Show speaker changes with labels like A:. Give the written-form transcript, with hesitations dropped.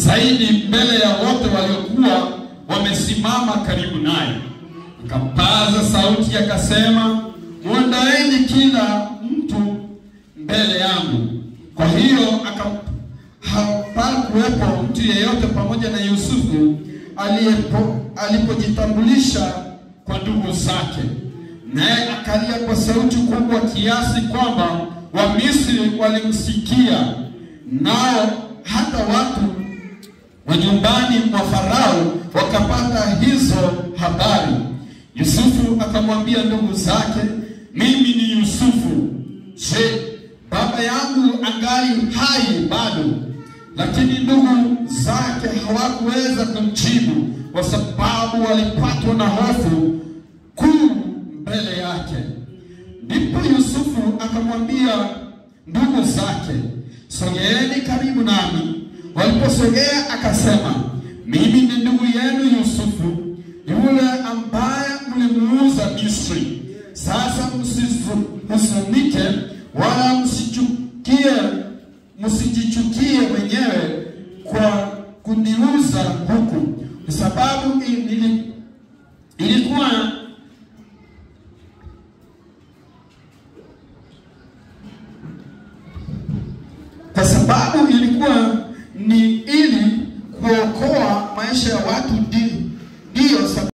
A: zaidi mbele ya wote waliokuwa wamesimama karibu naye. Akapaza sauti akasema, muandaeni kila mtu mbele yangu. Kwa hiyo hapakuwepo mtu yeyote pamoja na Yusufu alipojitambulisha kwa ndugu zake. Naye akalia kwa sauti kubwa kiasi kwamba Wamisri walimsikia, nao hata watu wa nyumbani mwa Farao wakapata hizo habari. Yusufu akamwambia ndugu zake, mimi ni Yusufu. Je, baba yangu angali hai bado? Lakini ndugu zake hawakuweza kumjibu kwa sababu walipatwa na hofu kuu mbele yake. Ndipo Yusufu akamwambia ndugu zake, sogeeni karibu nami. Waliposogea akasema, mimi ni ndugu yenu Yusufu, yule ambaye mlimuuza Misri. Sasa msihuzunike wala msijichukie wenyewe kwa kuniuza huku, kwa sababu ilikuwa ni ili kuokoa maisha ya watu